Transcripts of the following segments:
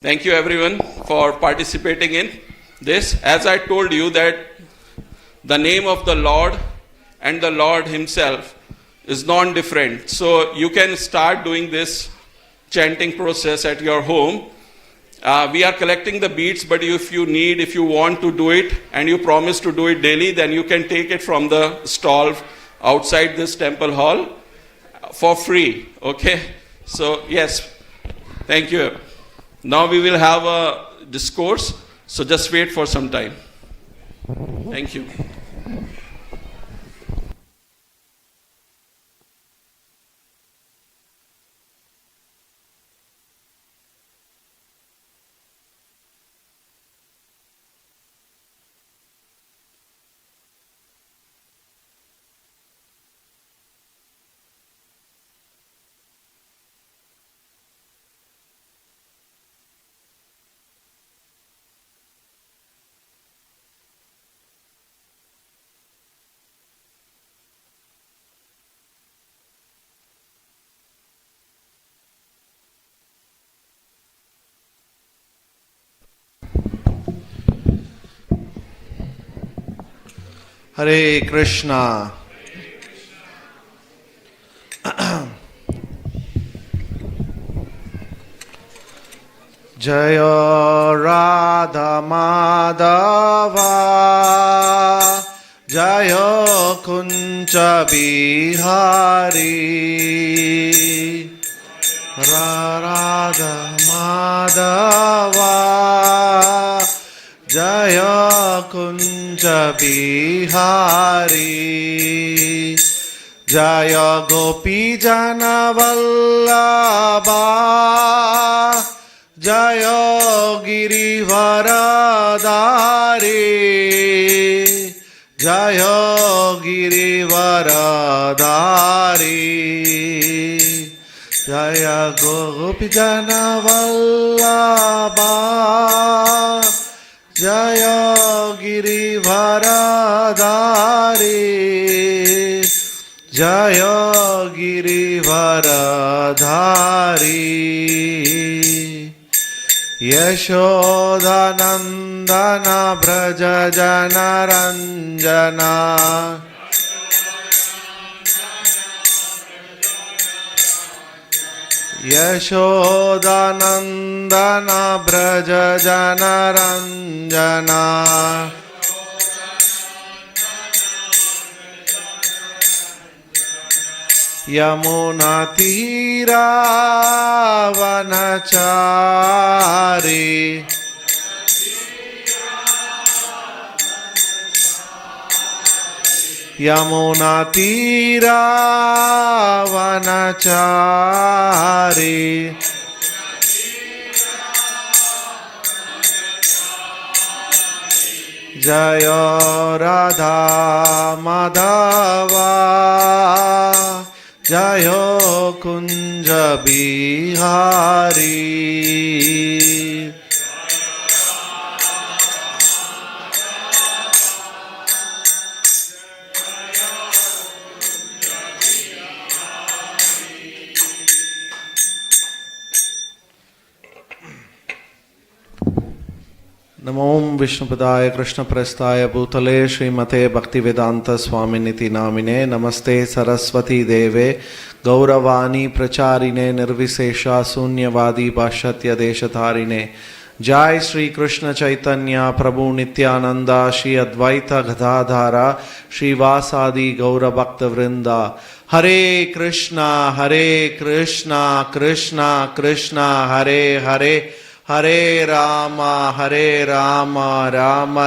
Thank you everyone for participating in this. As I told you that the name of the Lord and the Lord himself is non-different. So you can start doing this chanting process at your home. We are collecting the beads, but if you want to do it and you promise to do it daily, then you can take it from the stall outside this temple hall for free. Okay? So yes, thank you. Now we will have a discourse, so just wait for some time. Thank you. Hare Krishna. Jaya Radha Madhava, Jaya Kunja Bihari. Radha Madhava, Jaya Kunja Bihari. Jaya Gopi Jana Vallabha, Jaya Girivaradari, Jaya Girivaradari. Jaya Gopi Jana Vallabha, Jaya Girivaradari, Jaya Girivaradari. Yashodanandana Braja Jana Ranjana, Yashodanandana Braja Jana Ranjana, Yamuna Tira Vanachari, Yamuna Tira Vanachari, Jaya Radha Madhava, Jaya Kunja Bihari. Namo Vishnupadaya Krishna Prasthaya Bhutale Srimate Bhaktivedanta Swaminiti Namine Namaste Saraswati Deve Gauravani Pracharine Nirvisesha Sunyavadi Pashatya Deshatharine Jai Sri Krishna Chaitanya Prabhu Nityananda Shri Advaita Gadadhara Shri Vasadi Gaura Bhakta Vrinda. Hare Krishna Krishna Krishna Hare Hare, Hare Rama Rama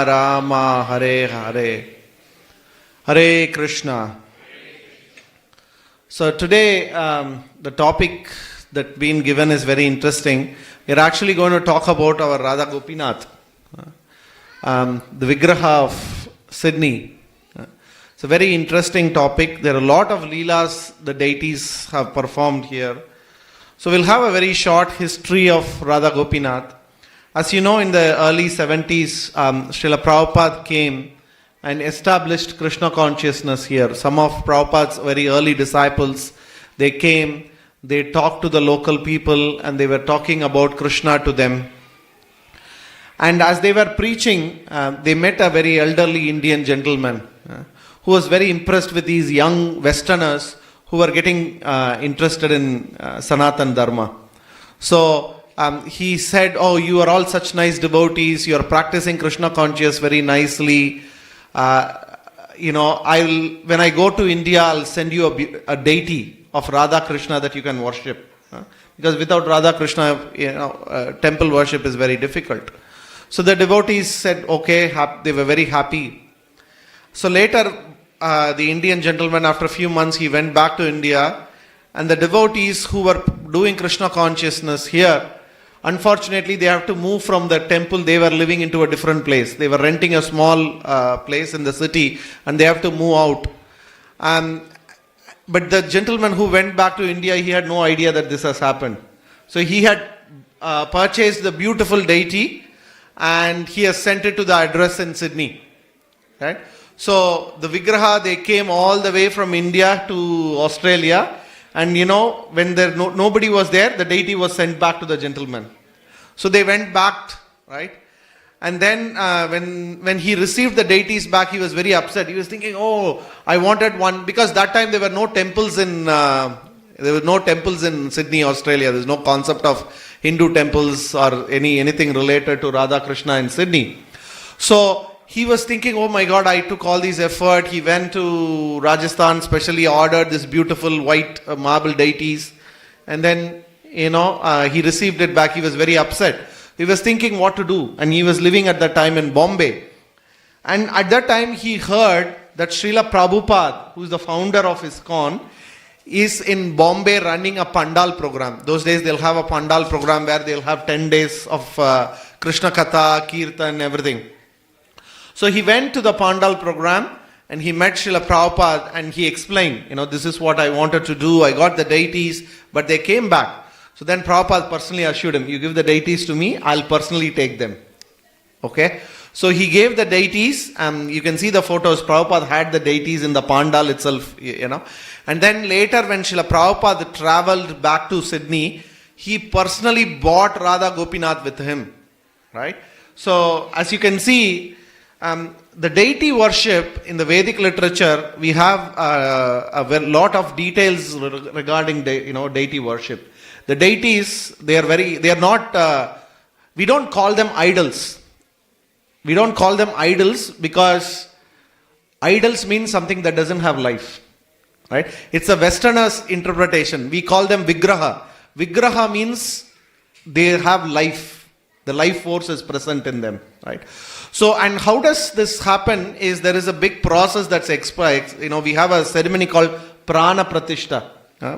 Rama Hare Hare. Hare Krishna. So today the topic that been given is very interesting. We're actually going to talk about our Radha Gopinath, the Vigraha of Sydney. It's a very interesting topic. There are a lot of leelas the deities have performed here. So we'll have a very short history of Radha Gopinath. As you know, in the early 70s, Srila Prabhupada came and established Krishna consciousness here. Some of Prabhupada's very early disciples, they came, they talked to the local people and they were talking about Krishna to them. And as they were preaching, they met a very elderly Indian gentleman who was very impressed with these young Westerners who were getting interested in Sanatan Dharma. So he said, "Oh, you are all such nice devotees. You are practicing Krishna consciousness very nicely. When I go to India, I'll send you a deity of Radha Krishna that you can worship. Because without Radha Krishna, temple worship is very difficult." So the devotees said, okay, they were very happy. So later, the Indian gentleman, after a few months, he went back to India, and the devotees who were doing Krishna consciousness here, unfortunately, they have to move from the temple they were living into a different place. They were renting a small place in the city, and they have to move out. But the gentleman who went back to India, he had no idea that this has happened. So he had purchased the beautiful deity, and he has sent it to the address in Sydney. Right? So the Vigraha, they came all the way from India to Australia, and when nobody was there, the deity was sent back to the gentleman. So they went back, right? And then when he received the deities back, he was very upset. He was thinking, "Oh, I wanted one," because that time there were no temples in Sydney, Australia. There's no concept of Hindu temples or anything related to Radha Krishna in Sydney. So he was thinking, "Oh my God, I took all these effort." He went to Rajasthan, specially ordered this beautiful white marble deities, and then he received it back. He was very upset. He was thinking what to do, and he was living at that time in Bombay. And at that time he heard that Srila Prabhupada, who is the founder of ISKCON, is in Bombay running a Pandal program. Those days they'll have a Pandal program where they'll have 10 days of Krishna Katha, Kirtan, everything. So he went to the Pandal program and he met Srila Prabhupada and he explained, this is what I wanted to do. I got the deities, but they came back. So then Prabhupada personally assured him, "You give the deities to me, I'll personally take them." Okay? So he gave the deities, you can see the photos. Prabhupada had the deities in the Pandal itself, And then later when Srila Prabhupada traveled back to Sydney, he personally bought Radha Gopinath with him. Right? So as you can see, the deity worship in the Vedic literature, we have a lot of details regarding deity worship. The deities, we don't call them idols. We don't call them idols because idols mean something that doesn't have life. Right? It's a Westerner's interpretation. We call them Vigraha. Vigraha means they have life. The life force is present in them. Right? So, and how does this happen is there is a big process that's we have a ceremony called Prana Pratishta.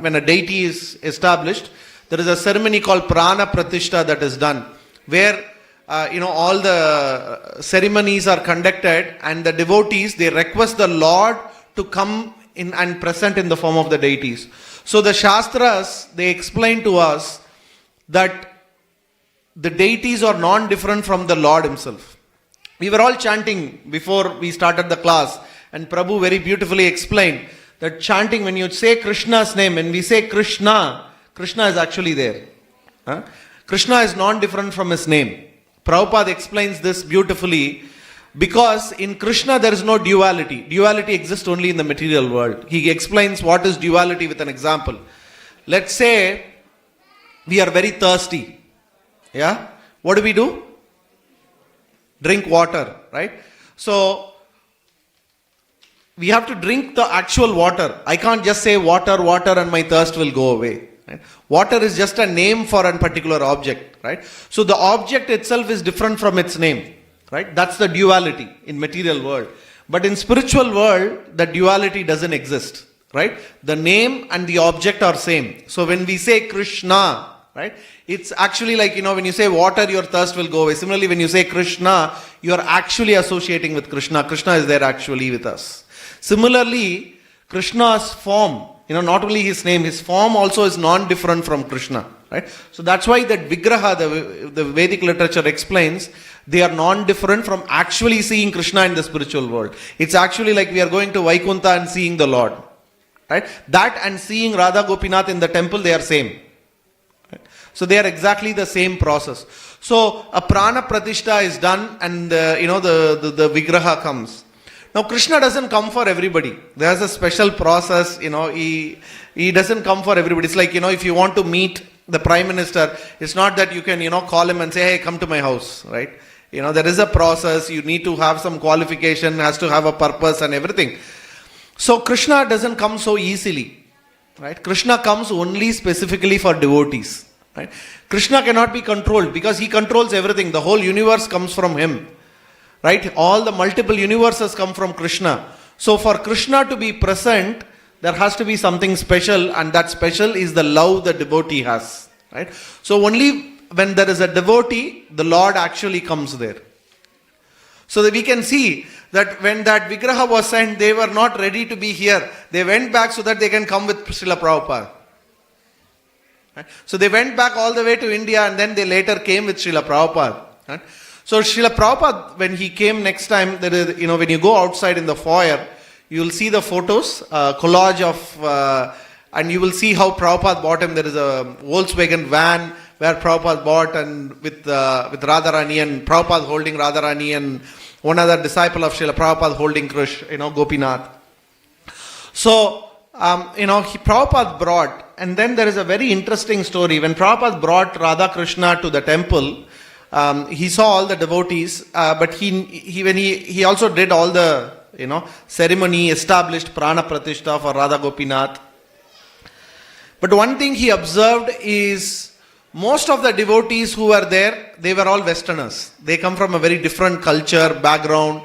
When a deity is established, there is a ceremony called Prana Pratishta that is done, where all the ceremonies are conducted, and the devotees, they request the Lord to come in and present in the form of the deities. So the Shastras, they explain to us that the deities are non-different from the Lord himself. We were all chanting before we started the class, and Prabhu very beautifully explained that chanting, when you say Krishna's name, when we say Krishna, Krishna is actually there. Krishna is non-different from his name. Prabhupada explains this beautifully because in Krishna there is no duality. Duality exists only in the material world. He explains what is duality with an example. Let's say we are very thirsty. Yeah? What do? Drink water, right? So we have to drink the actual water. I can't just say water, water, and my thirst will go away. Right? Water is just a name for a particular object, right? So the object itself is different from its name, right? That's the duality in material world. But in spiritual world, the duality doesn't exist, right? The name and the object are same. So when we say Krishna, right? It's actually like, when you say water, your thirst will go away. Similarly, when you say Krishna, you are actually associating with Krishna. Krishna is there actually with us. Similarly, Krishna's form, not only his name, his form also is non-different from Krishna, right? So that's why that Vigraha, the Vedic literature explains, they are non-different from actually seeing Krishna in the spiritual world. It's actually like we are going to Vaikuntha and seeing the Lord, right? That and seeing Radha Gopinath in the temple, they are same. Right? So they are exactly the same process. So a prana pratishtha is done, and the vigraha comes. Now Krishna doesn't come for everybody. There's a special process. He doesn't come for everybody. It's like, if you want to meet the Prime Minister, it's not that you can call him and say, hey, come to my house, right? There is a process. You need to have some qualification, has to have a purpose and everything. So Krishna doesn't come so easily, right? Krishna comes only specifically for devotees, right? Krishna cannot be controlled because he controls everything. The whole universe comes from him, right? All the multiple universes come from Krishna. So for Krishna to be present, there has to be something special, and that special is the love the devotee has, right? So only when there is a devotee, the Lord actually comes there. So that we can see that when that Vigraha was sent, they were not ready to be here. They went back so that they can come with Srila Prabhupada. Right? So they went back all the way to India, and then they later came with Srila Prabhupada. Right? So Srila Prabhupada, when he came next time, there is, when you go outside in the foyer, you will see the photos, collage of, and you will see how Prabhupada bought him. There is a Volkswagen van where Prabhupada bought, and with Radharani, and Prabhupada holding Radharani, and one other disciple of Srila Prabhupada holding Gopinath. So, Prabhupada brought, and then there is a very interesting story. When Prabhupada brought Radha Krishna to the temple, he saw all the devotees, but he also did all the ceremony, established prana pratishtha for Radha Gopinath. But one thing he observed is most of the devotees who were there, they were all Westerners. They come from a very different culture, background.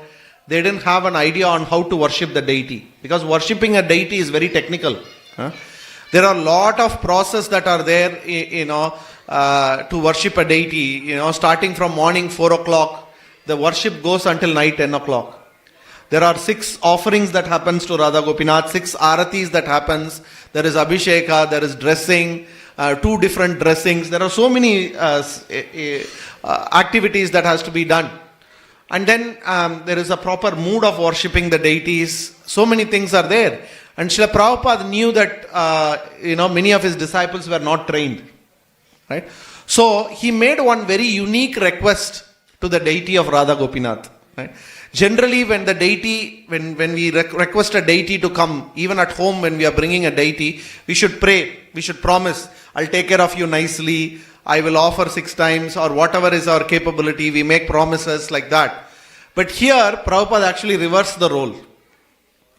They didn't have an idea on how to worship the deity, because worshipping a deity is very technical. There are a lot of processes that are there, to worship a deity. Starting from morning 4 o'clock, the worship goes until night 10 o'clock. There are 6 offerings that happens to Radha Gopinath, 6 aratis that happens. There is abhisheka, there is dressing, 2 different dressings. There are so many activities that has to be done. And then there is a proper mood of worshipping the deities. So many things are there. And Srila Prabhupada knew that many of his disciples were not trained. Right? So he made one very unique request to the deity of Radha Gopinath. Right? Generally, when the deity, when we request a deity to come, even at home when we are bringing a deity, we should pray, we should promise, I'll take care of you nicely, I will offer 6 times, or whatever is our capability, we make promises like that. But here, Prabhupada actually reversed the role.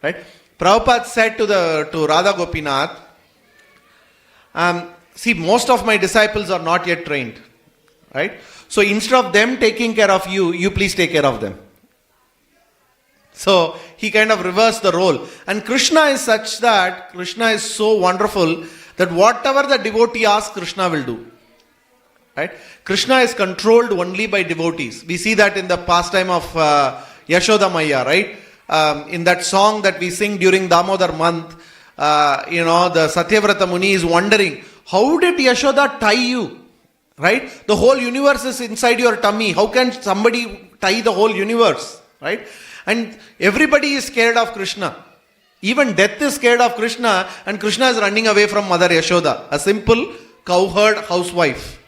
Right? Prabhupada said to Radha Gopinath, see, most of my disciples are not yet trained. Right? So instead of them taking care of you, you please take care of them. So he kind of reversed the role. And Krishna is such that, Krishna is so wonderful that whatever the devotee asks, Krishna will do. Right? Krishna is controlled only by devotees. We see that in the pastime of Yashoda Maya, right? In that song that we sing during Damodar month, the Satyavrata Muni is wondering, how did Yashoda tie you? Right? The whole universe is inside your tummy. How can somebody tie the whole universe? Right? And everybody is scared of Krishna. Even death is scared of Krishna, and Krishna is running away from Mother Yashoda, a simple cowherd housewife.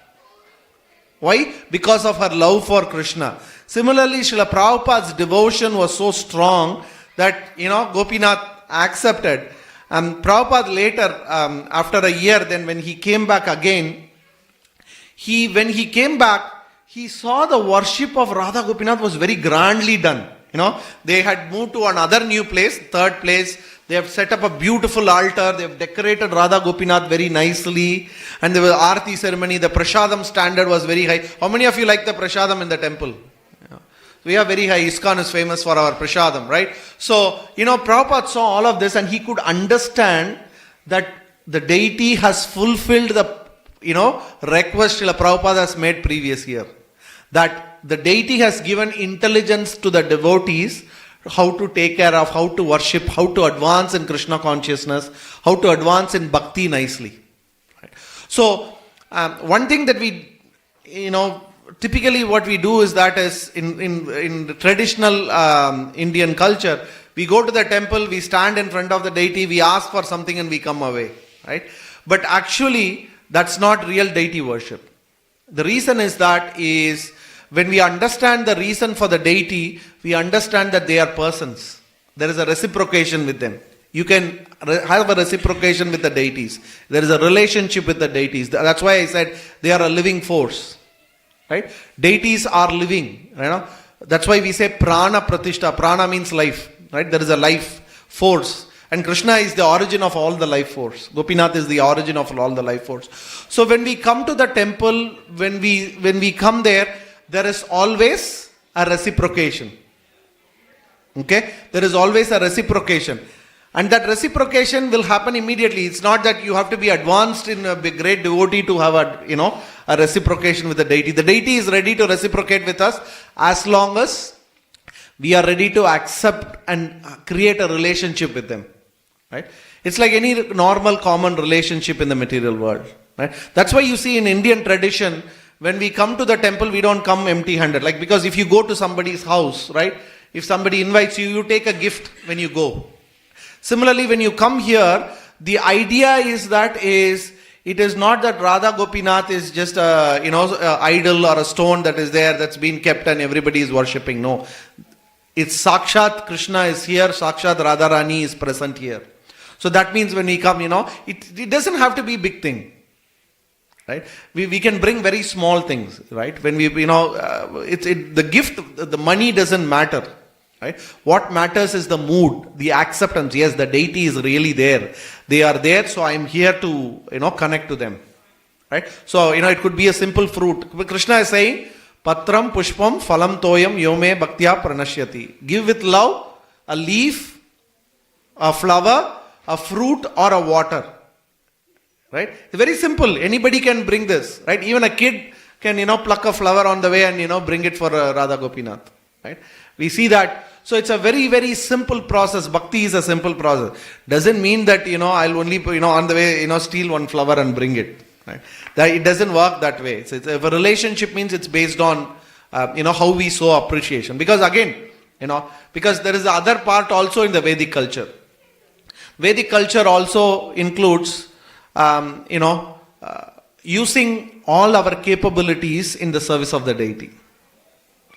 Why? Because of her love for Krishna. Similarly, Srila Prabhupada's devotion was so strong that, Gopinath accepted. And Prabhupada later, after a year, then when he came back again, when he came back, he saw the worship of Radha Gopinath was very grandly done. They had moved to another new place, 3rd place. They have set up a beautiful altar. They have decorated Radha Gopinath very nicely. And there was Aarti ceremony. The Prashadam standard was very high. How many of you like the Prashadam in the temple? We are very high. ISKCON is famous for our Prashadam, right? So, Prabhupada saw all of this, and he could understand that the deity has fulfilled the, request Srila Prabhupada has made previous year. That the deity has given intelligence to the devotees how to take care of, how to worship, how to advance in Krishna consciousness, how to advance in bhakti nicely. Right? So, one thing that we, typically what we do is that is in the traditional Indian culture, we go to the temple, we stand in front of the deity, we ask for something and we come away. Right? But actually, that's not real deity worship. The reason is when we understand the reason for the deity, we understand that they are persons. There is a reciprocation with them. You can have a reciprocation with the deities. There is a relationship with the deities. That's why I said they are a living force. Right? Deities are living. That's why we say prana pratishta. Prana means life. Right? There is a life force. And Krishna is the origin of all the life force. Gopinath is the origin of all the life force. So when we come to the temple, when we come there is always a reciprocation. Okay? There is always a reciprocation. And that reciprocation will happen immediately. It's not that you have to be advanced in a great devotee to have a reciprocation with the deity. The deity is ready to reciprocate with us as long as we are ready to accept and create a relationship with them. Right? It's like any normal common relationship in the material world. Right? That's why you see in Indian tradition, when we come to the temple, we don't come empty-handed. Because if you go to somebody's house, right? If somebody invites you, you take a gift when you go. Similarly, when you come here, the idea is it is not that Radha Gopinath is just a idol or a stone that is there that's been kept and everybody is worshipping. No. It's Sakshat Krishna is here, Sakshat Radharani is present here. So that means when we come, it doesn't have to be big thing. Right? We can bring very small things, right? When the gift, the money doesn't matter. Right? What matters is the mood, the acceptance. Yes, the deity is really there. They are there, so I'm here to, connect to them. Right? So, it could be a simple fruit. Krishna is saying, Patram pushpam phalam toyam yome bhaktya pranashyati. Give with love a leaf, a flower, a fruit or a water. Right? It's very simple. Anybody can bring this. Right? Even a kid can, pluck a flower on the way and, bring it for Radha Gopinath. Right? We see that. So it's a very, very simple process. Bhakti is a simple process. Doesn't mean that, I'll only, on the way, steal one flower and bring it. Right? That it doesn't work that way. If a relationship means it's based on, how we show appreciation. Because again, because there is the other part also in the Vedic culture. Vedic culture also includes, using all our capabilities in the service of the deity.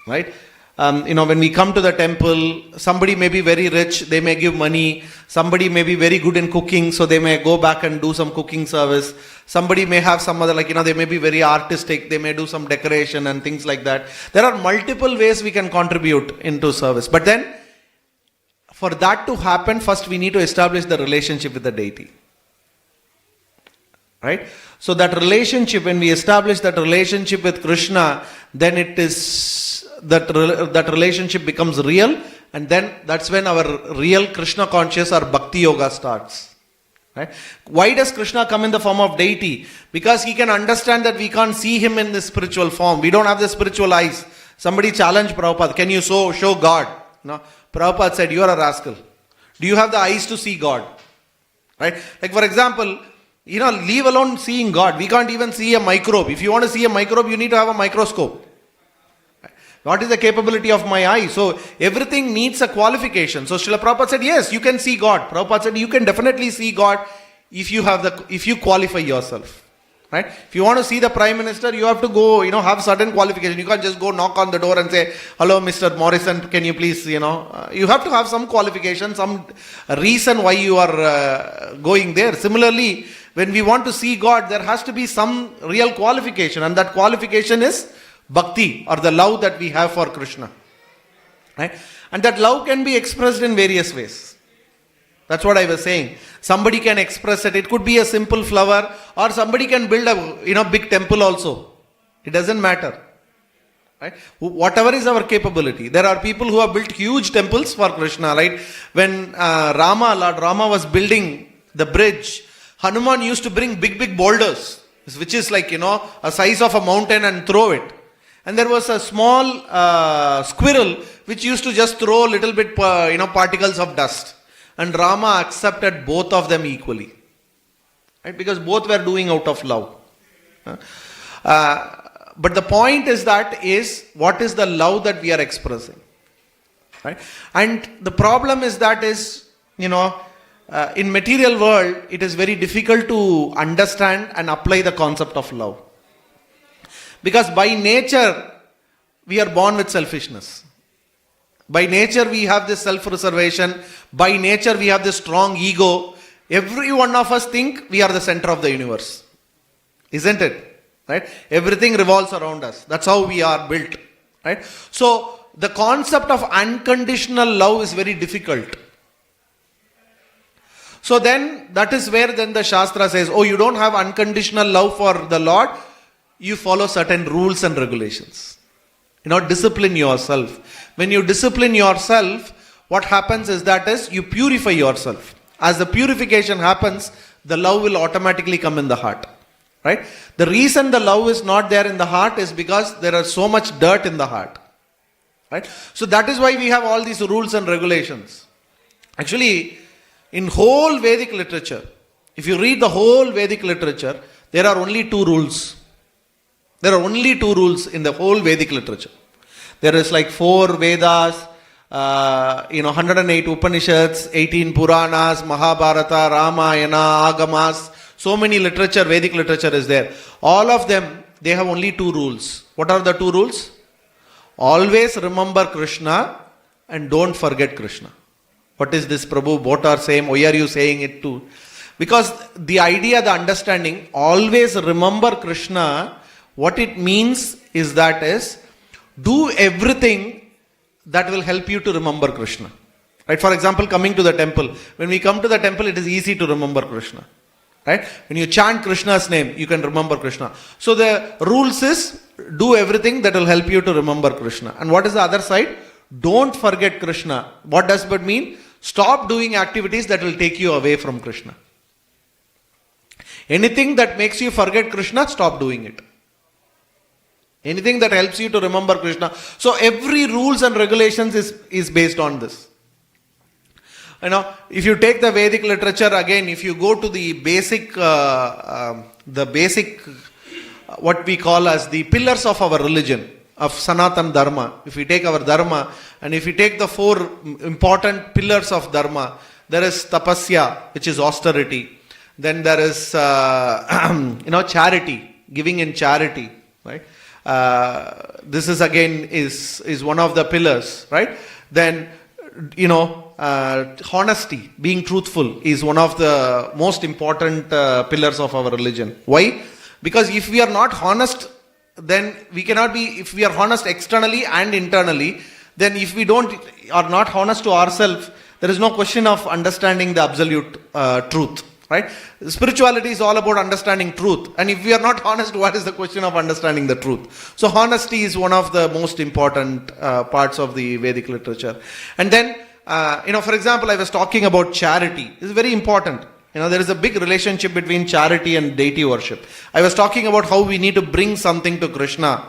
Right? When we come to the temple, somebody may be very rich, they may give money. Somebody may be very good in cooking, so they may go back and do some cooking service. Somebody may have some other, they may be very artistic, they may do some decoration and things like that. There are multiple ways we can contribute into service. But then, for that to happen, first we need to establish the relationship with the deity. Right? So that relationship, when we establish that relationship with Krishna, then it is that relationship becomes real, and then that's when our real Krishna conscious or Bhakti Yoga starts. Right? Why does Krishna come in the form of deity? Because he can understand that we can't see him in this spiritual form. We don't have the spiritual eyes. Somebody challenged Prabhupada, can you show God? No. Prabhupada said, you are a rascal. Do you have the eyes to see God? Right? For example, leave alone seeing God. We can't even see a microbe. If you want to see a microbe, you need to have a microscope. What is the capability of my eye? So everything needs a qualification. So Srila Prabhupada said, yes, you can see God. Prabhupada said, you can definitely see God if you qualify yourself. Right? If you want to see the Prime Minister, you have to go, have certain qualification. You can't just go knock on the door and say, hello, Mr. Morrison, can you please, you have to have some qualification, some reason why you are going there. Similarly, when we want to see God, there has to be some real qualification, and that qualification is Bhakti, or the love that we have for Krishna. Right? And that love can be expressed in various ways. That's what I was saying. Somebody can express it. It could be a simple flower, or somebody can build a big temple also. It doesn't matter. Right? Whatever is our capability. There are people who have built huge temples for Krishna. Right? When Lord Rama was building the bridge, Hanuman used to bring big boulders, which is a size of a mountain, and throw it. And there was a small squirrel which used to just throw a little bit, particles of dust. And Rama accepted both of them equally. Right? Because both were doing out of love. But the point is what is the love that we are expressing? Right? And the problem is in material world, it is very difficult to understand and apply the concept of love. Because by nature, we are born with selfishness. By nature, we have this self-reservation. By nature, we have this strong ego. Every one of us think we are the center of the universe. Isn't it? Right? Everything revolves around us. That's how we are built. Right? So, the concept of unconditional love is very difficult. So then, that is where then the Shastra says, oh, you don't have unconditional love for the Lord, you follow certain rules and regulations. Discipline yourself. When you discipline yourself, what happens is you purify yourself. As the purification happens, the love will automatically come in the heart. Right? The reason the love is not there in the heart is because there is so much dirt in the heart. Right? So that is why we have all these rules and regulations. Actually, in whole Vedic literature, if you read the whole Vedic literature, there are only 2 rules. There are only 2 rules in the whole Vedic literature. There is like 4 Vedas, 108 Upanishads, 18 Puranas, Mahabharata, Ramayana, Agamas. So many literature, Vedic literature is there. All of them, they have only 2 rules. What are the 2 rules? Always remember Krishna and don't forget Krishna. What is this, Prabhu? Both are same. Why are you saying it too? Because the idea, the understanding, always remember Krishna, what it means is do everything that will help you to remember Krishna. Right? For example, coming to the temple. When we come to the temple, it is easy to remember Krishna. Right? When you chant Krishna's name, you can remember Krishna. So the rules is do everything that will help you to remember Krishna. And what is the other side? Don't forget Krishna. What does that mean? Stop doing activities that will take you away from Krishna. Anything that makes you forget Krishna, stop doing it. Anything that helps you to remember Krishna. So every rules and regulations is based on this. If you take the Vedic literature again, if you go to the basic, what we call as the pillars of our religion, of Sanatan Dharma. If we take our Dharma, and if we take the 4 important pillars of Dharma, there is tapasya, which is austerity. Then there is, charity, giving in charity, right? This is again is one of the pillars, right? Then, honesty, being truthful is one of the most important pillars of our religion. Why? Because if we are not honest, then we cannot be, if we are honest externally and internally, then if we are not honest to ourselves, there is no question of understanding the absolute truth. Right? Spirituality is all about understanding truth. And if we are not honest, what is the question of understanding the truth? So honesty is one of the most important parts of the Vedic literature. And then, for example, I was talking about charity. This is very important. There is a big relationship between charity and deity worship. I was talking about how we need to bring something to Krishna.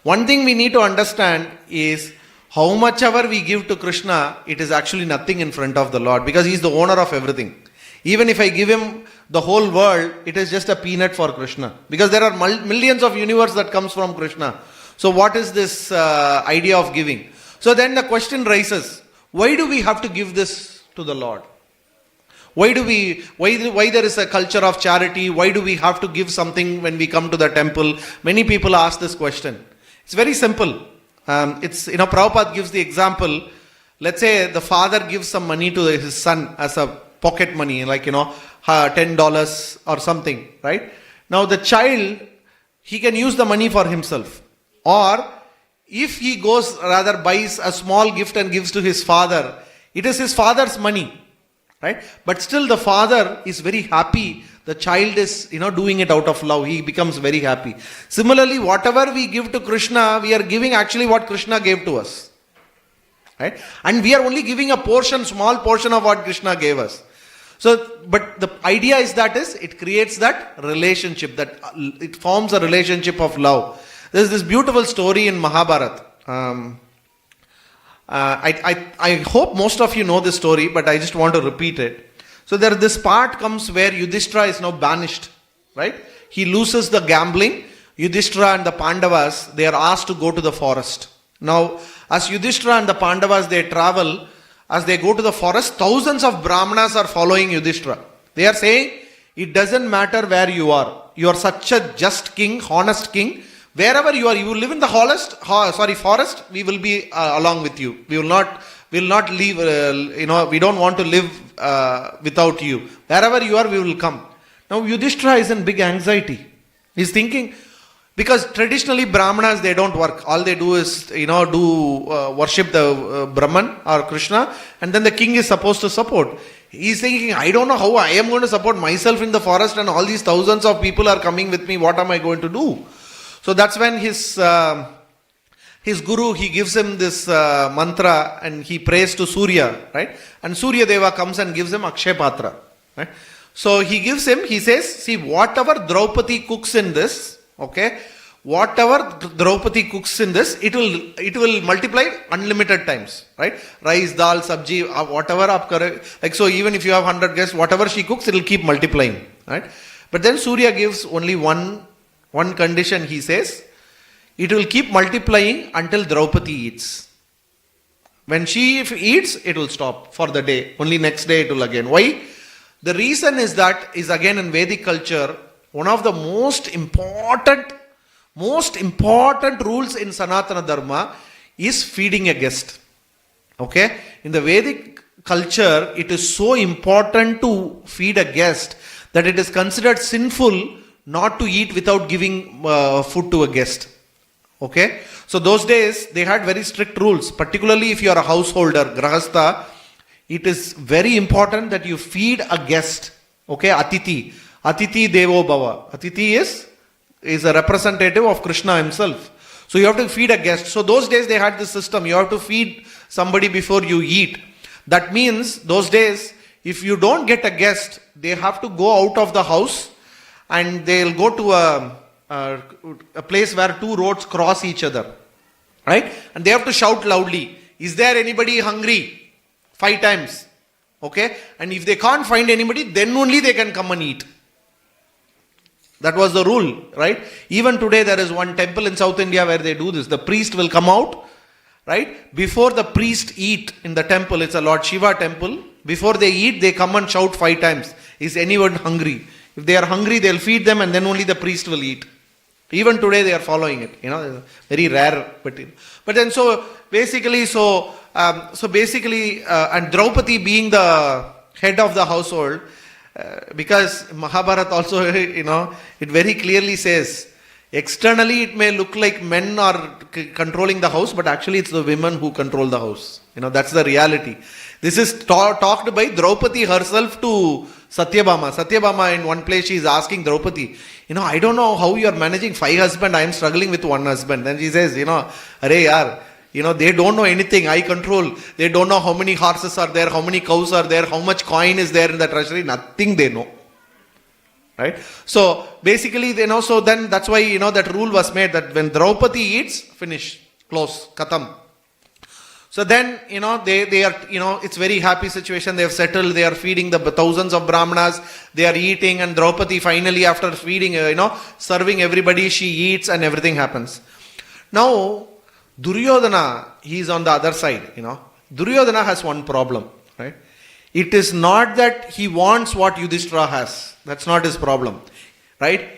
One thing we need to understand is how much ever we give to Krishna, it is actually nothing in front of the Lord, because He is the owner of everything. Even if I give Him the whole world, it is just a peanut for Krishna. Because there are millions of universe that comes from Krishna. So what is this idea of giving? So then the question rises, why do we have to give this to the Lord? Why there is a culture of charity? Why do we have to give something when we come to the temple? Many people ask this question. It's very simple. Prabhupada gives the example. Let's say the father gives some money to his son as a pocket money, like, $10 or something, right? Now the child, he can use the money for himself. Or if he goes, rather buys a small gift and gives to his father, it is his father's money. Right? But still the father is very happy. The child is, doing it out of love. He becomes very happy. Similarly, whatever we give to Krishna, we are giving actually what Krishna gave to us. Right? And we are only giving a portion, small portion of what Krishna gave us. So, but the idea is it creates that relationship, that it forms a relationship of love. There is this beautiful story in Mahabharata. I hope most of you know this story, but I just want to repeat it. So this part comes where Yudhishthira is now banished, right? He loses the gambling. Yudhishthira and the Pandavas, they are asked to go to the forest. Now, as Yudhishthira and the Pandavas, they travel, as they go to the forest, thousands of Brahmanas are following Yudhishthira. They are saying, it doesn't matter where you are. you are such a just king, honest king. Wherever you are, you will live in the forest, we will be along with you. We will not leave, we don't want to live without you. Wherever you are, we will come. Now Yudhishthira is in big anxiety. He's thinking, because traditionally Brahmanas, they don't work. All they do is, worship the Brahman or Krishna, and then the king is supposed to support. He's thinking, I don't know how I am going to support myself in the forest, and all these thousands of people are coming with me. What am I going to do? So that's when his guru, he gives him this mantra, and he prays to Surya, right? And Surya Deva comes and gives him Akshay Patra, right? So he says, see, whatever Draupadi cooks in this, okay, it will multiply unlimited times, right? Rice, dal, sabji, whatever like, so even if you have 100 guests, whatever she cooks, it will keep multiplying, right? But then Surya gives only one condition. He says, it will keep multiplying until Draupadi eats. When she eats, it will stop for the day. Only next day it will again. Why? The reason is again in Vedic culture, one of the most important rules in Sanatana Dharma is feeding a guest. Okay? In the Vedic culture, it is so important to feed a guest that it is considered sinful not to eat without giving food to a guest. Okay? So those days, they had very strict rules. Particularly if you are a householder, grahastha, it is very important that you feed a guest. Okay? Atiti. Atiti Devo Bhava. Atiti is a representative of Krishna himself. So you have to feed a guest. So those days they had this system. You have to feed somebody before you eat. That means those days, if you don't get a guest, they have to go out of the house and they'll go to a place where two roads cross each other. Right? And they have to shout loudly, is there anybody hungry? 5 times. Okay? And if they can't find anybody, then only they can come and eat. That was the rule, right? Even today there is one temple in South India where they do this. The priest will come out, right? Before the priest eat in the temple, it's a Lord Shiva temple. Before they eat, they come and shout 5 times. Is anyone hungry? If they are hungry, they'll feed them and then only the priest will eat. Even today they are following it. Very rare. But then and Draupadi being the head of the household, because Mahabharata also, it very clearly says, externally it may look like men are controlling the house, but actually it's the women who control the house. That's the reality. This is talked by Draupadi herself to Satyabhama. Satyabhama in one place she is asking Draupadi, I don't know how you are managing 5 husbands, I am struggling with 1 husband. Then she says, Arey yaar, they don't know anything, I control. They don't know how many horses are there, how many cows are there, how much coin is there in the treasury, nothing they know. Right? So basically, so then that's why, that rule was made that when Draupadi eats, finish, close, katam. So then, they are, it's very happy situation. They have settled. They are feeding the thousands of Brahmanas. They are eating, and Draupadi finally, after feeding, serving everybody, she eats and everything happens. Now, Duryodhana, he is on the other side, Duryodhana has one problem, right? It is not that he wants what Yudhishthira has. That's not his problem, right?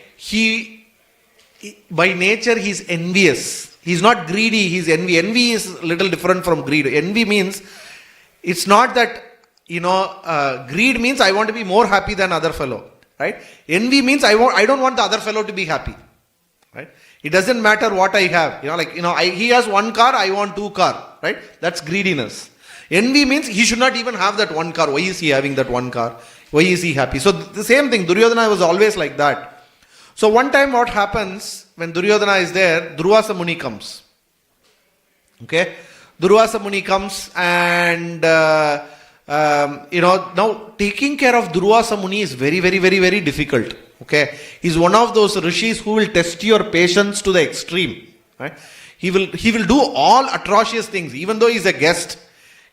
By nature, he is envious. He is not greedy, he is envy. Envy is a little different from greed. Envy means, it's not that, greed means I want to be more happy than other fellow, right? Envy means I don't want the other fellow to be happy, right? It doesn't matter what I have. He has 1 car, I want 2 cars, right? That's greediness. Envy means he should not even have that 1 car. Why is he having that 1 car? Why is he happy? So the same thing, Duryodhana was always like that. So one time what happens, when Duryodhana is there, Durvasa Muni comes. Okay? Durvasa Muni comes and, now taking care of Durvasa Muni is very, very, very, very difficult. Okay? He's one of those rishis who will test your patience to the extreme. Right? He will do all atrocious things, even though he's a guest.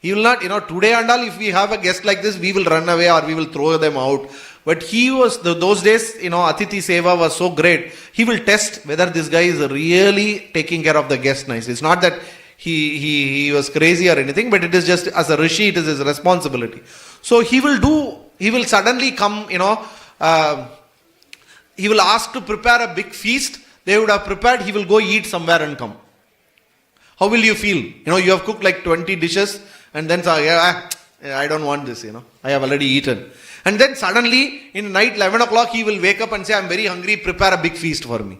He will not, today and all, if we have a guest like this, we will run away or we will throw them out. But he was, those days, Atiti Seva was so great. He will test whether this guy is really taking care of the guest nice. It's not that he was crazy or anything, but it is just, as a rishi, it is his responsibility. So he will suddenly come, he will ask to prepare a big feast. They would have prepared, he will go eat somewhere and come. How will you feel? You have cooked like 20 dishes and then say, I don't want this, I have already eaten. And then suddenly in the night 11 o'clock he will wake up and say, I'm very hungry, prepare a big feast for me.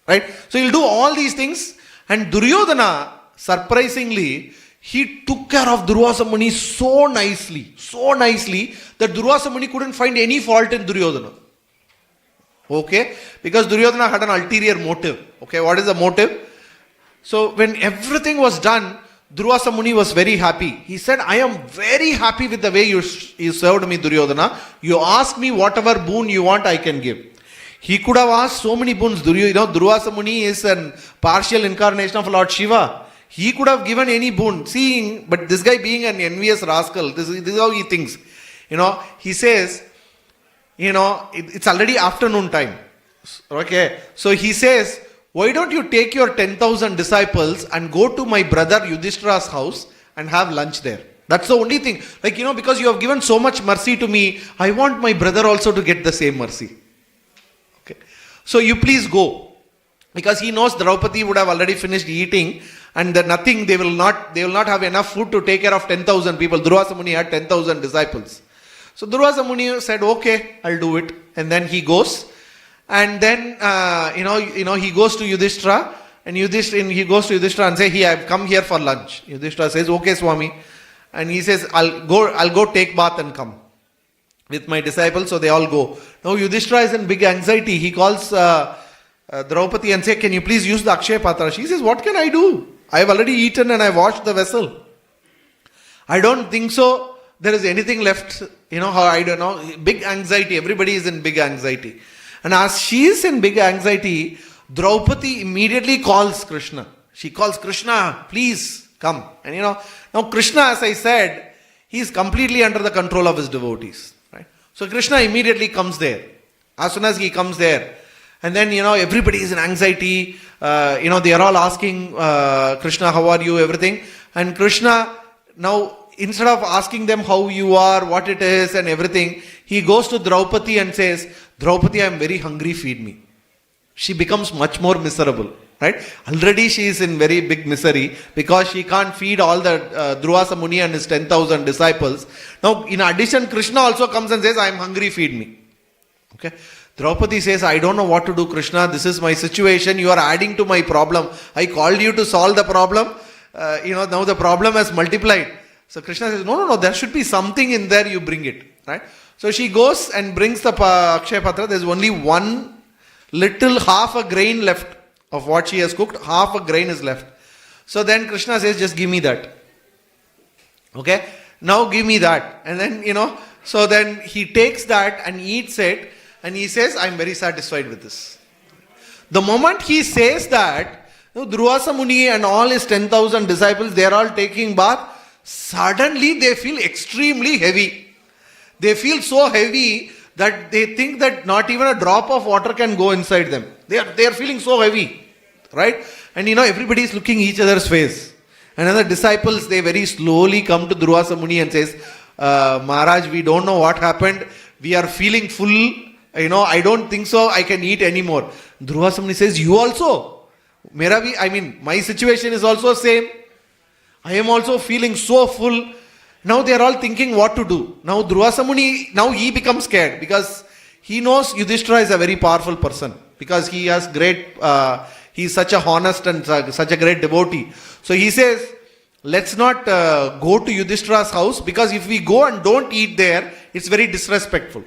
Right? So he'll do all these things, and Duryodhana, surprisingly, he took care of Durvasa Muni so nicely that Durvasa Muni couldn't find any fault in Duryodhana. Okay? Because Duryodhana had an ulterior motive. Okay, what is the motive? So when everything was done, Durvasa Muni was very happy. He said, I am very happy with the way you served me, Duryodhana. You ask me whatever boon you want, I can give. He could have asked so many boons. Durvasa Muni is a partial incarnation of Lord Shiva. He could have given any boon. But this guy being an envious rascal, this is how he thinks. He says, it's already afternoon time. Okay. So he says, why don't you take your 10,000 disciples and go to my brother Yudhishthira's house and have lunch there. That's the only thing. Because you have given so much mercy to me, I want my brother also to get the same mercy. Okay. So you please go. Because he knows Draupadi would have already finished eating, and they will not have enough food to take care of 10,000 people. Durvasa Muni had 10,000 disciples. So Durvasa Muni said, okay, I'll do it. And then he goes. And then, he goes to Yudhishthira, and he goes to Yudhishthira and say, I've come here for lunch. Yudhishthira says, okay, Swami. And he says, I'll go take bath and come with my disciples. So they all go. Now Yudhishthira is in big anxiety. He calls Draupadi and say, can you please use the Akshaya Patra? She says, what can I do? I have already eaten and I washed the vessel. I don't think so. There is anything left. I don't know. Big anxiety. Everybody is in big anxiety. And as she is in big anxiety, Draupadi immediately calls Krishna. She calls Krishna, please come. And now Krishna, as I said, he is completely under the control of his devotees. Right? So Krishna immediately comes there. As soon as he comes there, and then everybody is in anxiety. They are all asking Krishna, how are you, everything. And Krishna, now instead of asking them how you are, what it is and everything, he goes to Draupadi and says, Draupadi, I am very hungry, feed me. She becomes much more miserable. Right? Already she is in very big misery because she can't feed all the Durvasa Muni and his 10,000 disciples. Now in addition, Krishna also comes and says, I am hungry, feed me. Okay. Draupadi says, I don't know what to do, Krishna. This is my situation. You are adding to my problem. I called you to solve the problem. Now the problem has multiplied. So Krishna says, no, there should be something in there, you bring it. Right? So she goes and brings the Akshaya Patra. There is only one little half a grain left of what she has cooked. Half a grain is left. So then Krishna says, just give me that. Okay? Now give me that. And then, so then he takes that and eats it. And he says, I am very satisfied with this. The moment he says that, Durvasa Muni and all his 10,000 disciples, they are all taking bath. Suddenly they feel extremely heavy. They feel so heavy that they think that not even a drop of water can go inside them. They are feeling so heavy. Right? And everybody is looking each other's face. And then the disciples, they very slowly come to Durvasa Muni and says, Maharaj, we don't know what happened. We are feeling full. I don't think so I can eat anymore. Durvasa Muni says, you also? My situation is also same. I am also feeling so full. Now they are all thinking what to do. Now Durvasa Muni, now he becomes scared because he knows Yudhishthira is a very powerful person. Because he has he is such a honest and such a great devotee. So he says, let's not go to Yudhishthira's house, because if we go and don't eat there, it's very disrespectful.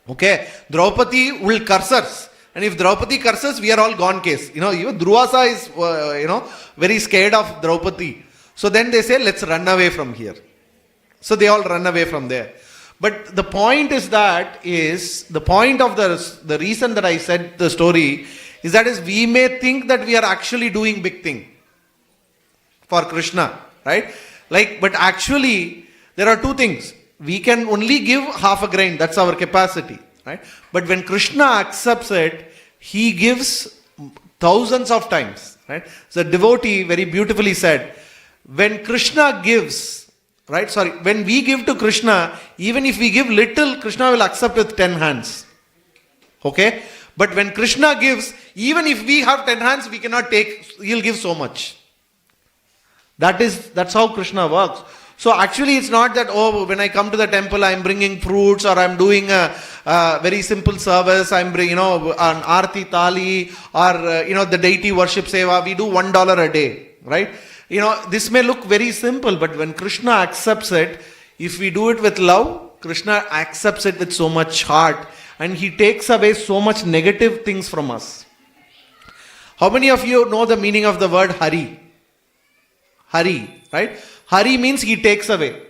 Okay, Draupadi will curse us. And if Draupadi curses, we are all gone case. Even Durvasa is, very scared of Draupadi. So then they say, let's run away from here. So they all run away from there. But the point is the point of the reason that I said the story is that we may think that we are actually doing big thing for Krishna. Right? But actually, there are two things. We can only give half a grain. That's our capacity. Right? But when Krishna accepts it, he gives thousands of times. Right? So the devotee very beautifully said, when Krishna gives, when we give to Krishna, even if we give little, Krishna will accept with 10 hands. Okay? But when Krishna gives, even if we have 10 hands, we cannot take, he'll give so much. That's how Krishna works. So actually it's not that, when I come to the temple, I'm bringing fruits, or I'm doing a very simple service, I'm bringing, an Aarti Thali, or, the deity worship seva, we do $1 a day, right? This may look very simple, but when Krishna accepts it, if we do it with love, Krishna accepts it with so much heart, and he takes away so much negative things from us. How many of you know the meaning of the word Hari? Hari, right? Hari means he takes away.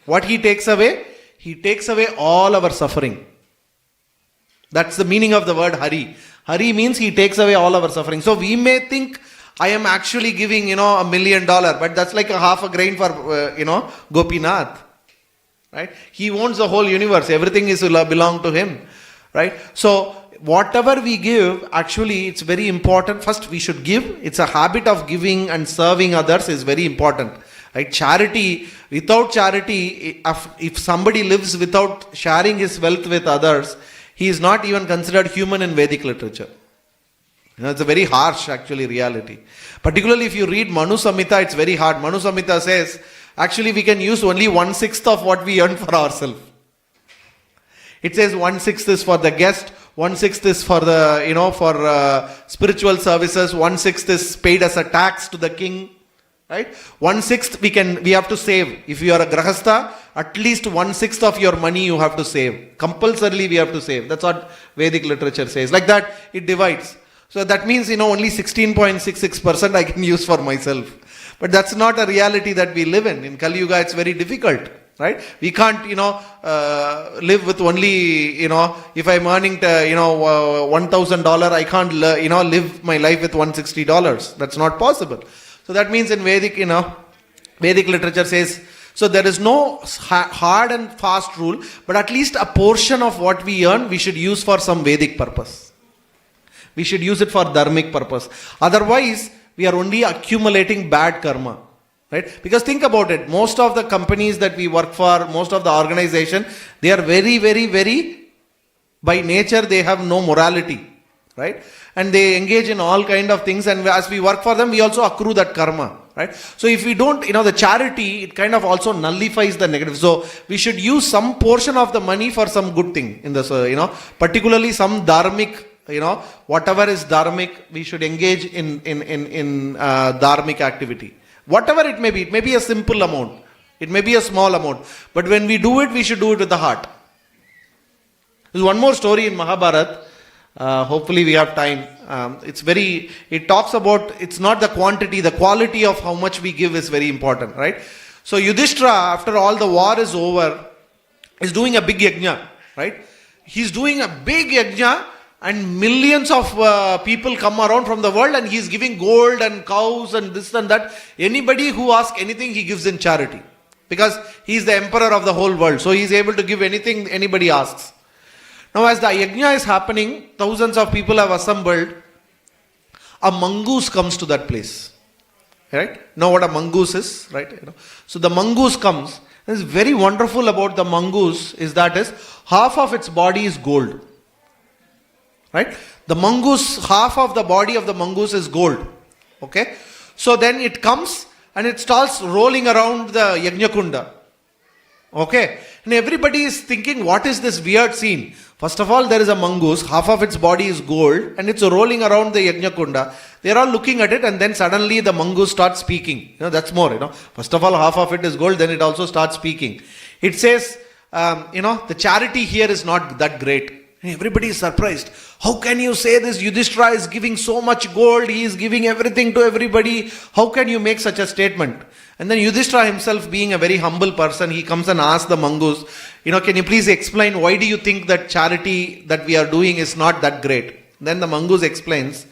What he takes away? He takes away all our suffering. That's the meaning of the word Hari. Hari means he takes away all our suffering. So we may think, I am actually giving, $1 million, but that's like a half a grain for, Gopinath. Right? He owns the whole universe. Everything is belong to him. Right? So, whatever we give, actually, it's very important. First, we should give. It's a habit of giving and serving others is very important. Right? Charity, without charity, if somebody lives without sharing his wealth with others, he is not even considered human in Vedic literature. It's a very harsh, actually, reality. Particularly if you read Manu Samhita, it's very hard. Manu Samhita says, actually, we can use only 1/6 of what we earn for ourselves. It says 1/6 is for the guest, 1/6 is for the, for spiritual services, 1/6 is paid as a tax to the king. Right? 1/6 we have to save. If you are a grahastha, at least 1/6 of your money you have to save. Compulsorily we have to save. That's what Vedic literature says. Like that, it divides. So that means, only 16.66% I can use for myself. But that's not a reality that we live in. In Kali Yuga, it's very difficult. Right? We can't, live with only, if I'm earning, $1,000, I can't, live my life with $160. That's not possible. So that means in Vedic, Vedic literature says, so there is no hard and fast rule, but at least a portion of what we earn, we should use for some Vedic purpose. We should use it for dharmic purpose. Otherwise, we are only accumulating bad karma. Right? Because think about it, most of the companies that we work for, most of the organization, they are very, very, very, by nature, they have no morality. Right? And they engage in all kind of things, and as we work for them, we also accrue that karma. Right? So if we don't, the charity, it kind of also nullifies the negative. So we should use some portion of the money for some good thing in this, particularly some dharmic, whatever is dharmic, we should engage in dharmic activity. Whatever it may be a simple amount, it may be a small amount, but when we do it, we should do it with the heart. There's one more story in Mahabharata. Hopefully we have time. It talks about, it's not the quantity, the quality of how much we give is very important, right? So Yudhishthira, after all the war is over, is doing a big yajna, right? He's doing a big yajna, and millions of people come around from the world, and he's giving gold and cows and this and that. Anybody who asks anything, he gives in charity. Because he's the emperor of the whole world. So he's able to give anything anybody asks. Now as the yajna is happening, thousands of people have assembled. A mongoose comes to that place. Right? Know what a mongoose is? Right? So the mongoose comes. What is very wonderful about the mongoose is that half of its body is gold. Right? The mongoose, half of the body of the mongoose is gold. Okay? So then it comes and it starts rolling around the yajna kunda. Okay? And everybody is thinking, what is this weird scene? First of all, there is a mongoose, half of its body is gold, and it's rolling around the yajna kunda. They are all looking at it, and then suddenly the mongoose starts speaking. That's more, First of all, half of it is gold, then it also starts speaking. It says, the charity here is not that great. Everybody is surprised. How can you say this? Yudhishthira is giving so much gold. He is giving everything to everybody. How can you make such a statement? And then Yudhishthira himself, being a very humble person, he comes and asks the mongoose, can you please explain why do you think that charity that we are doing is not that great? Then the mongoose explains,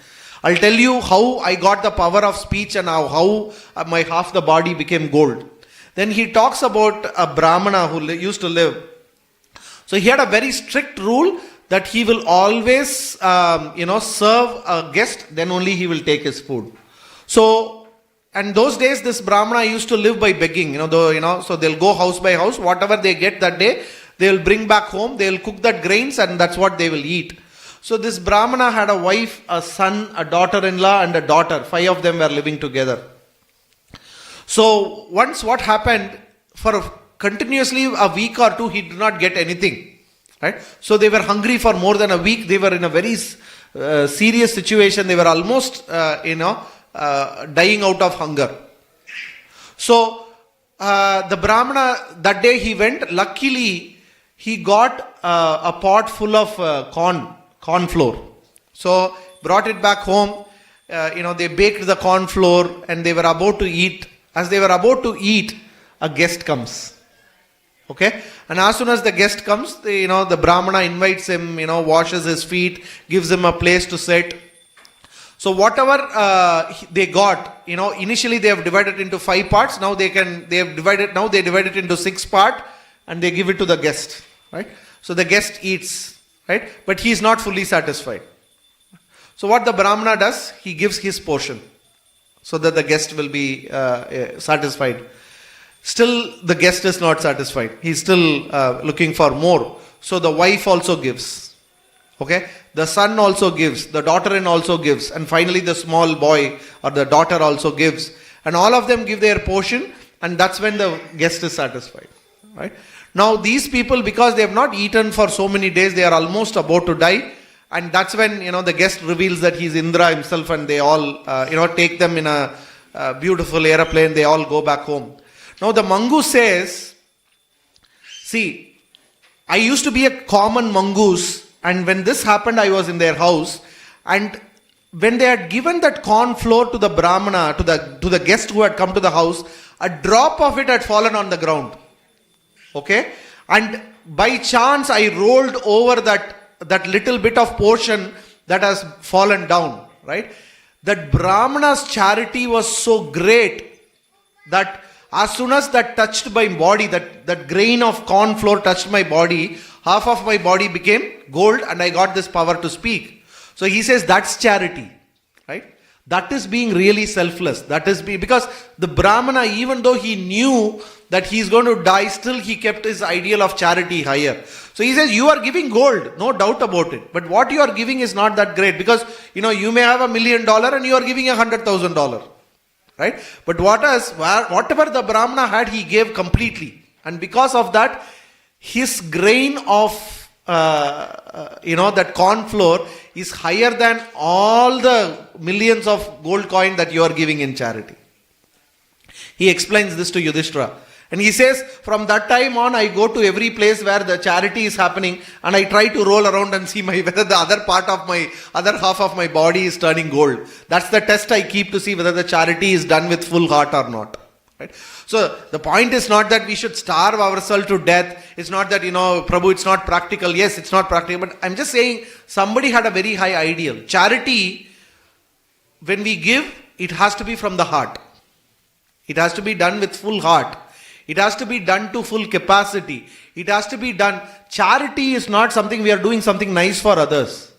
I'll tell you how I got the power of speech and how my half the body became gold. Then he talks about a Brahmana who used to live. So he had a very strict rule that he will always, serve a guest, then only he will take his food. So, and those days, this Brahmana used to live by begging, so they'll go house by house, whatever they get that day, they'll bring back home, they'll cook that grains, and that's what they will eat. So this Brahmana had a wife, a son, a daughter-in-law and a daughter. 5 of them were living together. So once what happened, for continuously a week or two, he did not get anything. Right? So they were hungry for more than a week. They were in a very serious situation. They were almost, dying out of hunger. So the Brahmana, that day he went. Luckily, he got a pot full of corn flour. So brought it back home. They baked the corn flour and they were about to eat. As they were about to eat, a guest comes. Okay, and as soon as the guest comes, the Brahmana invites him, washes his feet, gives him a place to sit. So whatever they got, initially they have divided into 5 parts. Now they divide it into 6 parts and they give it to the guest. Right? So the guest eats, right? But he is not fully satisfied. So what the Brahmana does, he gives his portion so that the guest will be satisfied. Still, the guest is not satisfied. He is still looking for more. So the wife also gives. Okay? The son also gives. The daughter-in-law also gives. And finally the small boy or the daughter also gives. And all of them give their portion. And that's when the guest is satisfied. Right? Now these people, because they have not eaten for so many days, they are almost about to die. And that's when, the guest reveals that he is Indra himself. And they all, take them in a beautiful aeroplane. They all go back home. Now the mongoose says, see, I used to be a common mongoose, and when this happened, I was in their house, and when they had given that corn flour to the Brahmana, to the guest who had come to the house, a drop of it had fallen on the ground. Okay? And by chance, I rolled over that little bit of portion that has fallen down. Right? That Brahmana's charity was so great that as soon as that touched my body, that grain of corn flour touched my body, half of my body became gold and I got this power to speak. So he says that's charity. Right? That is being really selfless. That is because the Brahmana, even though he knew that he is going to die, still he kept his ideal of charity higher. So he says, you are giving gold, no doubt about it. But what you are giving is not that great because, you may have $1 million and you are giving $100,000. Right? But whatever the Brahmana had, he gave completely. And because of that, his grain of, that corn flour is higher than all the millions of gold coin that you are giving in charity. He explains this to Yudhishthira. And he says, from that time on, I go to every place where the charity is happening and I try to roll around and see whether the other half of my body is turning gold. That's the test I keep to see whether the charity is done with full heart or not. Right? So the point is not that we should starve ourselves to death. It's not that, Prabhu, it's not practical. Yes, it's not practical. But I'm just saying somebody had a very high ideal. Charity, when we give, it has to be from the heart. It has to be done with full heart. It has to be done to full capacity. It has to be done. Charity is not something we are doing something nice for others.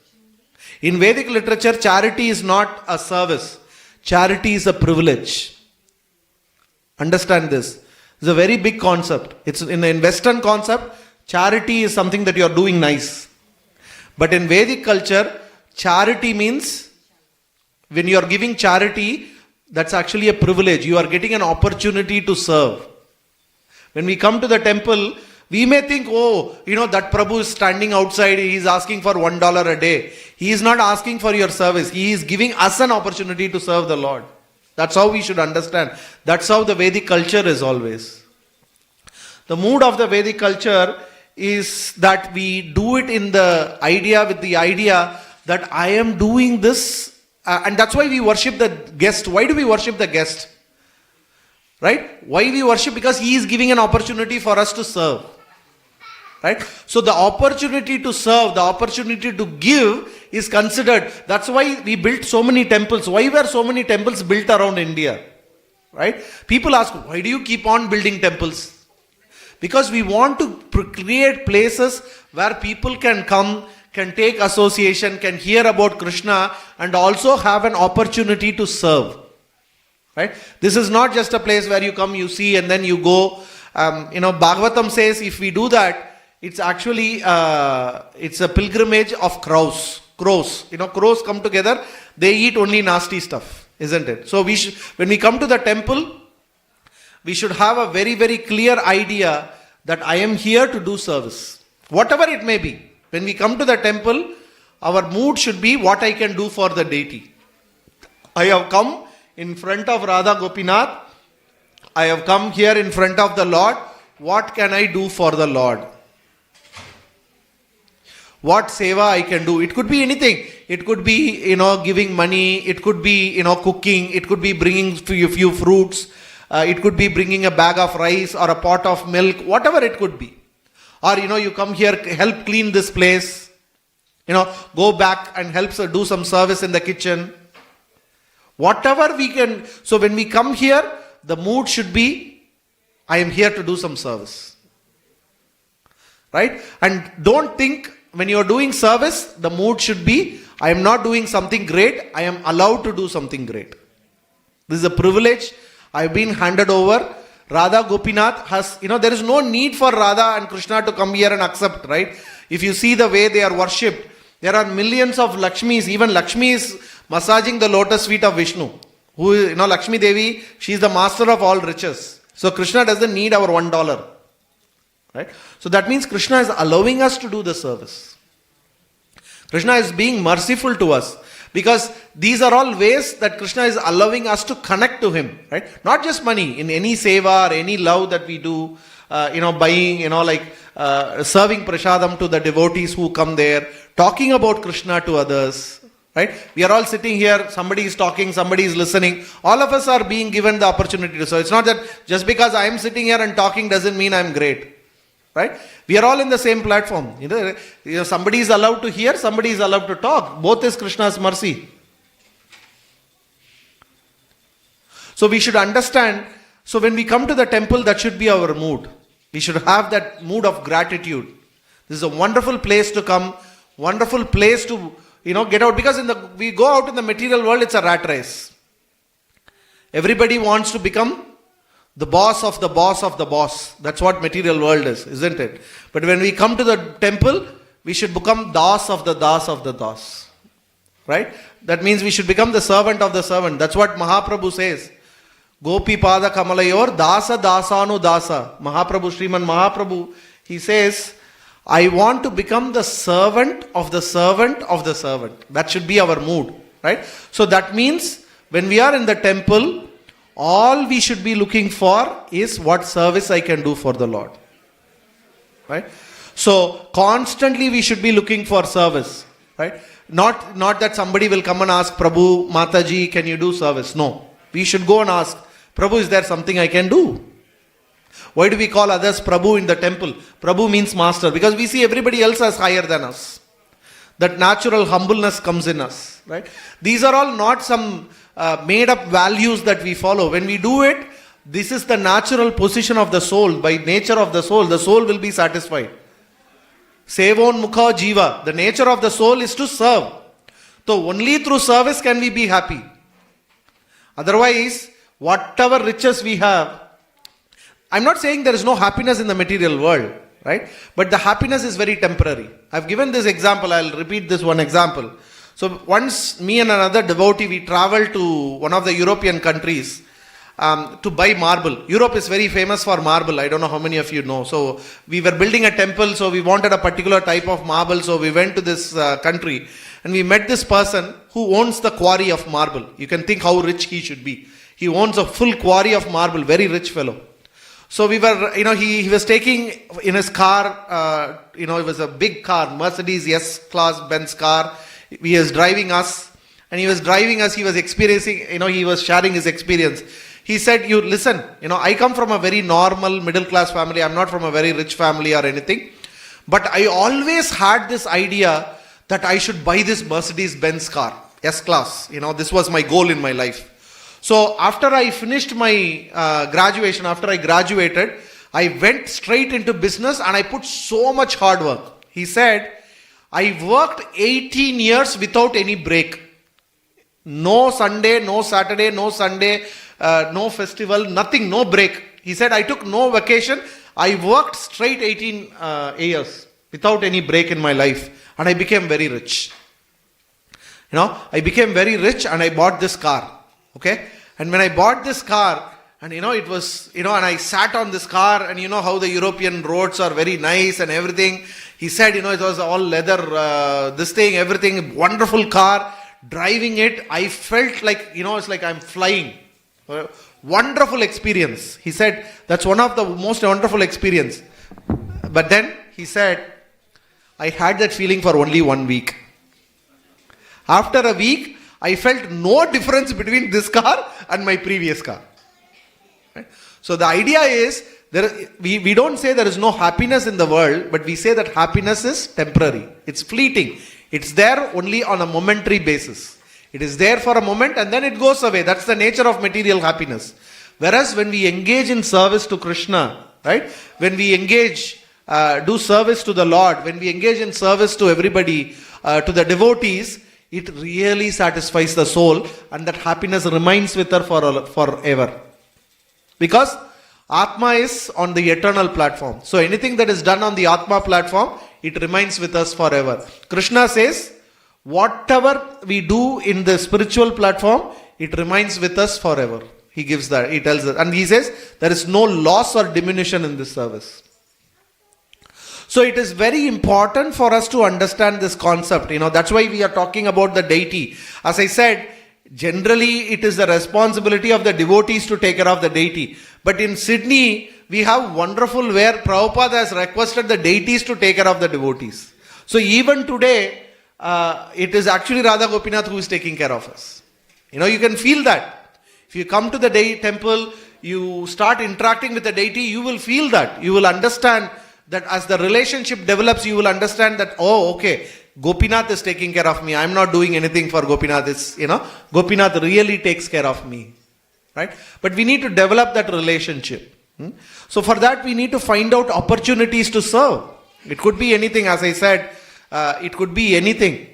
In Vedic literature, charity is not a service. Charity is a privilege. Understand this. It's a very big concept. It's in Western concept, charity is something that you are doing nice. But in Vedic culture, charity means when you are giving charity, that's actually a privilege. You are getting an opportunity to serve. When we come to the temple, we may think, that Prabhu is standing outside, he is asking for $1 a day. He is not asking for your service. He is giving us an opportunity to serve the Lord. That's how we should understand. That's how the Vedic culture is always. The mood of the Vedic culture is that we do it with the idea that I am doing this. And that's why we worship the guest. Why do we worship the guest? Right? Why we worship? Because he is giving an opportunity for us to serve. Right? So the opportunity to serve, the opportunity to give is considered. That's why we built so many temples. Why were so many temples built around India? Right? People ask, why do you keep on building temples? Because we want to create places where people can come, can take association, can hear about Krishna and also have an opportunity to serve. Right? This is not just a place where you come, you see, and then you go. Bhagavatam says if we do that, it's actually it's a pilgrimage of crows. crows. Crows come together, they eat only nasty stuff, isn't it? So when we come to the temple, we should have a very, very clear idea that I am here to do service. Whatever it may be. When we come to the temple, our mood should be what I can do for the deity. I have come in front of Radha Gopinath. I have come here in front of the Lord. What can I do for the Lord? What seva I can do? It could be anything. It could be, giving money. It could be, cooking. It could be bringing a few fruits. It could be bringing a bag of rice or a pot of milk. Whatever it could be. Or, you come here, help clean this place. Go back and help do some service in the kitchen. Whatever we can. So when we come here, the mood should be, I am here to do some service. Right? And don't think when you are doing service, the mood should be, I am not doing something great, I am allowed to do something great. This is a privilege I have been handed over. Radha Gopinath has, there is no need for Radha and Krishna to come here and accept, right? If you see the way they are worshipped, there are millions of Lakshmis. Even Lakshmi is massaging the lotus feet of Vishnu. Who, Lakshmi Devi, she is the master of all riches. So Krishna doesn't need our $1. Right? So that means Krishna is allowing us to do the service. Krishna is being merciful to us. Because these are all ways that Krishna is allowing us to connect to Him. Right? Not just money. In any seva or any love that we do, buying, serving prasadam to the devotees who come there, talking about Krishna to others. Right? We are all sitting here, somebody is talking, somebody is listening. All of us are being given the opportunity to. So it's not that just because I am sitting here and talking doesn't mean I am great. Right? We are all in the same platform. Somebody is allowed to hear, somebody is allowed to talk. Both is Krishna's mercy. So we should understand. So when we come to the temple, that should be our mood. We should have that mood of gratitude. This is a wonderful place to come. Wonderful place to, get out. Because we go out in the material world, it's a rat race. Everybody wants to become the boss of the boss of the boss. That's what material world is, isn't it? But when we come to the temple, we should become das of the das of the das. Right? That means we should become the servant of the servant. That's what Mahaprabhu says. Gopi pada kamalayor dasa dasanu dasa. Mahaprabhu, Sriman Mahaprabhu, he says, I want to become the servant of the servant of the servant. That should be our mood. Right? So that means when we are in the temple, all we should be looking for is what service I can do for the Lord. Right? So constantly we should be looking for service. Right? Not that somebody will come and ask, Prabhu, Mataji, can you do service? No. We should go and ask, Prabhu, is there something I can do? Why do we call others Prabhu in the temple? Prabhu means master. Because we see everybody else as higher than us. That natural humbleness comes in us. Right? These are all not some made up values that we follow. When we do it, this is the natural position of the soul. By nature of the soul will be satisfied. Sevon mukha jiva. The nature of the soul is to serve. So only through service can we be happy. Otherwise, whatever riches we have, I'm not saying there is no happiness in the material world, right? But the happiness is very temporary. I've given this example. I'll repeat this one example. So once me and another devotee, we traveled to one of the European countries to buy marble. Europe is very famous for marble. I don't know how many of you know. So we were building a temple, so we wanted a particular type of marble. So we went to this country and we met this person who owns the quarry of marble. You can think how rich he should be. He owns a full quarry of marble, very rich fellow. So we were, he was taking in his car, it was a big car, Mercedes S-Class Benz car. He was driving us, and he was experiencing, he was sharing his experience. He said, listen, I come from a very normal middle class family. I'm not from a very rich family or anything. But I always had this idea that I should buy this Mercedes Benz car, S-Class. This was my goal in my life. So after I finished my graduation, after I graduated, I went straight into business and I put so much hard work. He said, I worked 18 years without any break. No Sunday, no Saturday, no Sunday, no festival, nothing, no break. He said, I took no vacation. I worked straight 18 years without any break in my life. And I became very rich. I became very rich and I bought this car. Okay? And when I bought this car, and it was, and I sat on this car, and how the European roads are very nice and everything. He said, it was all leather, this thing, everything, wonderful car. Driving it, I felt like, it's like I'm flying. Wonderful experience. He said, that's one of the most wonderful experience. But then he said, I had that feeling for only 1 week. After a week, I felt no difference between this car and my previous car. Right? So the idea is, we don't say there is no happiness in the world, but we say that happiness is temporary. It's fleeting. It's there only on a momentary basis. It is there for a moment and then it goes away. That's the nature of material happiness. Whereas when we engage in service to Krishna, right? When we engage, do service to the Lord, when we engage in service to everybody, to the devotees, it really satisfies the soul, and that happiness remains with her forever. Because Atma is on the eternal platform. So anything that is done on the Atma platform, it remains with us forever. Krishna says, whatever we do in the spiritual platform, it remains with us forever. He gives that, he tells us. And he says, there is no loss or diminution in this service. So it is very important for us to understand this concept. That's why we are talking about the deity. As I said, generally it is the responsibility of the devotees to take care of the deity. But in Sydney, we have wonderful where Prabhupada has requested the deities to take care of the devotees. So even today, it is actually Radha Gopinath who is taking care of us. You can feel that. If you come to the temple, you start interacting with the deity, you will feel that. You will understand that as the relationship develops, you will understand that, oh, okay, Gopinath is taking care of me. I am not doing anything for Gopinath. It's, Gopinath really takes care of me. Right? But we need to develop that relationship. So for that, we need to find out opportunities to serve. It could be anything, as I said, it could be anything.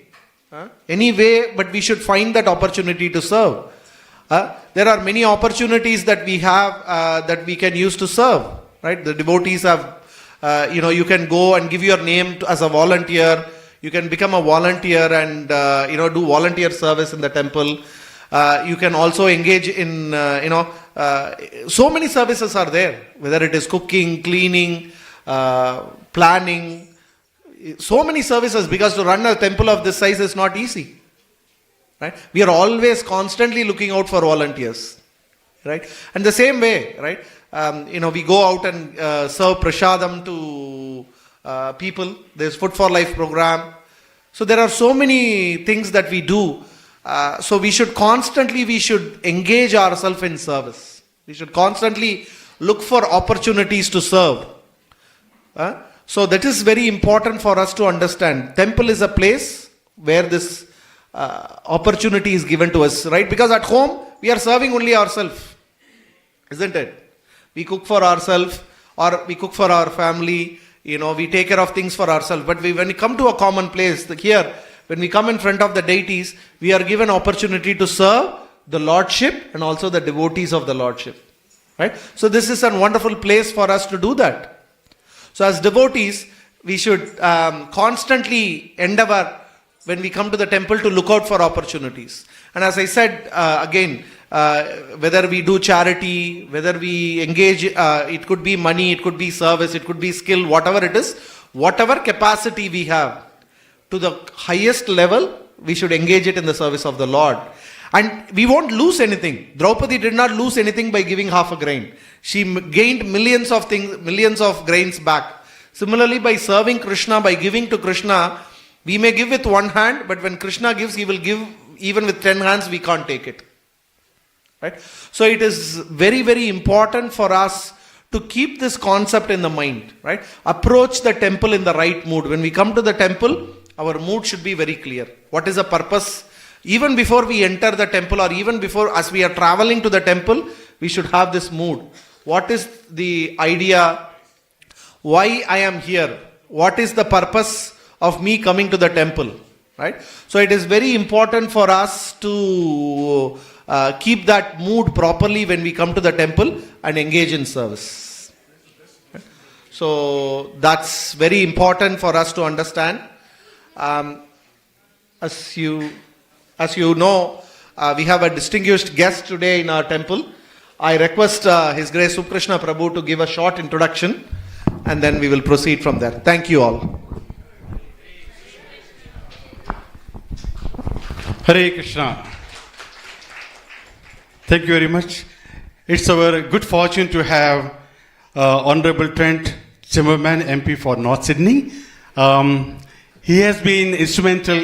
Any way, but we should find that opportunity to serve. There are many opportunities that we have that we can use to serve. Right? The devotees have, you can go and give your name as a volunteer. You can become a volunteer and, do volunteer service in the temple. You can also engage in, so many services are there. Whether it is cooking, cleaning, planning. So many services, because to run a temple of this size is not easy. Right? We are always constantly looking out for volunteers. Right? And the same way, right? We go out and serve prasadam to people. There's Food for Life program. So there are so many things that we do. So we should engage ourselves in service. We should constantly look for opportunities to serve. So that is very important for us to understand. Temple is a place where this opportunity is given to us, right? Because at home, we are serving only ourselves. Isn't it? We cook for ourselves or we cook for our family. We take care of things for ourselves. But when we come to a common place, here, when we come in front of the deities, we are given opportunity to serve the Lordship and also the devotees of the Lordship. Right? So this is a wonderful place for us to do that. So as devotees, we should constantly endeavor when we come to the temple to look out for opportunities. And as I said again, whether we do charity, whether we engage, it could be money, it could be service, it could be skill, whatever it is, whatever capacity we have, to the highest level, we should engage it in the service of the Lord. And we won't lose anything. Draupadi did not lose anything by giving half a grain. She gained millions of grains back. Similarly, by serving Krishna, by giving to Krishna, we may give with one hand, but when Krishna gives, he will give even with 10 hands, we can't take it. Right? So it is very, very important for us to keep this concept in the mind. Right? Approach the temple in the right mood. When we come to the temple, our mood should be very clear. What is the purpose? Even before we enter the temple, or even before, as we are traveling to the temple, we should have this mood. What is the idea? Why I am here? What is the purpose of me coming to the temple? Right? So it is very important for us to keep that mood properly when we come to the temple and engage in service. So that's very important for us to understand. As you As you know, we have a distinguished guest today in our temple. I request His Grace Krishna Prabhu to give a short introduction, and then we will proceed from there. Thank you all. Hare Krishna. Thank you very much. It's our good fortune to have Honorable Trent Zimmerman, MP for North Sydney. He has been instrumental